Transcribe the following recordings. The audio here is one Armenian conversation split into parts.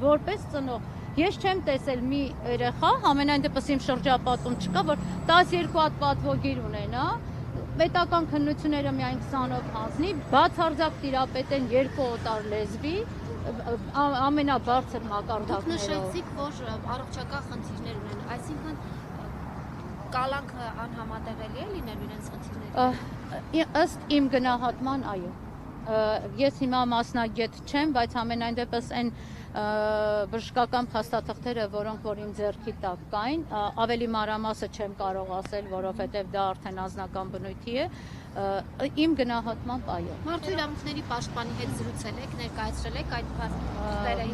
որպես ծնող ես չեմ տեսել մի երեխա, ամենայն դեպս իմ շրջապատում չկա, որ 12 հատ պատվոգիր ունենա, պետական քննությունները միայն 20-ով հանձնի, բացարձակ տիրապետեն 2 օտար լեզվի, ամենաբարձր մակարդակներով։ Դուք նշեցիք, որ առողջական խնդիրներ ունեն, այսինքն կալանքը անհամատեղելի է լինելու իրենց խնդիրների։ Ըստ իմ գնահատման, այո։ Ես հիմա մասնագետ չեմ, բայց ամենայն դեպս այն բժշկական փաստաթղթերը, որոնք որ իմ ձեռքի տակ կային, ավելի մանրամասը չեմ կարող ասել, որովհետև դա արդեն անձնական բնույթի է, իմ գնահատմամբ այո։ Մարդու իրավունքների պաշտպանի հետ զրուցել եք, ներկայացրել եք այդ թղթերը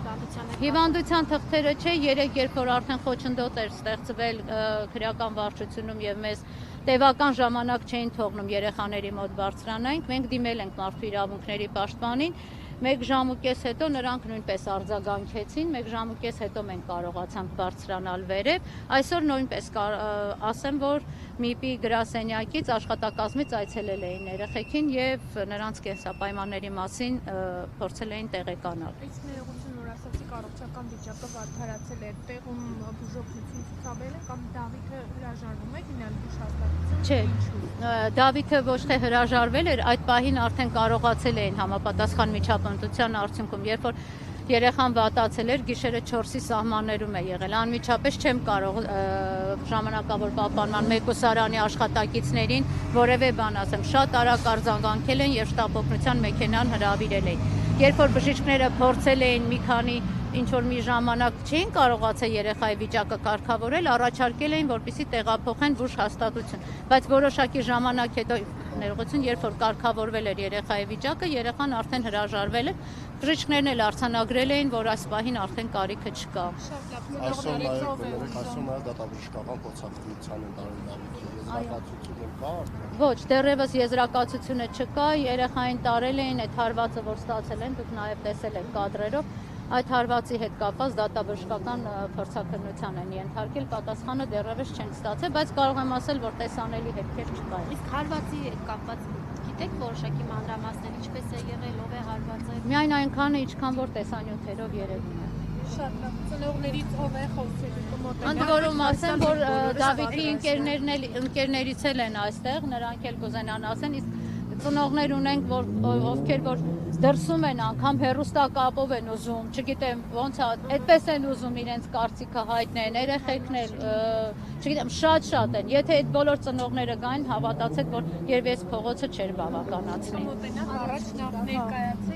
հիվանդության թղթերը չէ, երեք երբ որ արդեն խոչընդոտ էր ստեղծվել քրեական վարչությունում եւ մեզ տևական ժամանակ չէին թողնում երեխաների մոտ բարձրանանք, մենք դիմել ենք մարդու իրավունքների պաշտպանին, 1 ժամուկես հետո նրանք նույնպես արձագանքեցին, 1 ժամուկես հետո մենք կարողացանք բարձրանալ վերև, այսօր նույնպես ասեմ, որ ՄԻՊ-ի գրասենյակից աշխատակազմից այցելել էին երեխեքին եւ նրանց կենսապայմանների մասին փորձել էին տեղեկանալ։ Իսկ ներողություն, որ ասացիք առողջական վիճակը վատթարացել է, տեղում բուժօգնություն ցուցաբերել կամ Դավիթը հրաժարվում է գնալ բուժհաստատություն։ Չէ, Դավիթը ոչ թե հրաժարվել էր, այդ պահին արդեն կարողացել էին համապատասխան միջապնդության արդյունքում, երբ որ երեխան վատացել էր, գիշերը 4-ի սահմաններում է եղել, անմիջապես չեմ կարող ժամանակավոր պահպանման մեկուսարանի աշխատակիցներին որևէ բան ասեմ, շատ արագ արձագանքել են եւ շտապօգնության մեքենան հրավիրել էին, երբ որ բժիշկները փորձել էին մի քանի ինչ-որ մի ժամանակ չէին կարողացել երեխայի վիճակը կարգավորել, առաջարկել էին, որպեսզի տեղափոխեն բուժհաստատություն, բայց որոշակի ժամանակ հետո ներողություն, երբ որ կարգավորվել էր երեխայի վիճակը, երեխան արդեն հրաժարվել էր, բժիշկներն էլ արձանագրել էին, որ այս պահին արդեն կարիքը չկա։ Այսօր նաև դատաբժշկական փորձարկումության են տարել կա։ Ոչ, դեռևս եզրակացությունը չկա, երեխային տարել էին այդ հարվածը, որ ստացել են, դուք նաև տեսել եք կադրերով, այդ հարվածի հետ կապված դատաբժշկական փորձաքննության են ենթարկել, պատասխանը դեռևս չեն ստացել, բայց կարող եմ ասել, որ տեսանելի հետքեր չկային։ Իսկ հարվածի հետ կապված գիտեք որոշակի մանրամասներ, ինչպես է եղել, ով է հարվածել։ Միայն այնքանը, ինչքան որ տեսանյութերով երևում է։ Շատ լավ, ծնողներից ով է խոսել կմոտենալ։ Ընդ որում ասեմ, որ Դավիթի ընկերներից էլ են այստեղ, նրանք էլ կուզենան ասեն, իսկ ծնողներ ունենք, ովքեր որ դրսում են անգամ հեռուստակապով են ուզում, չգիտեմ ոնց է, այդպես են ուզում իրենց կարծիքը հայտնեն, երեխեքն էլ, չգիտեմ, շատ են։ Եթե այդ բոլոր ծնողները գային, հավատացեք, որ երբ ես փողոցը չէր բավականացնի։ Կմոտենալ առաջ նախ ներկայացեք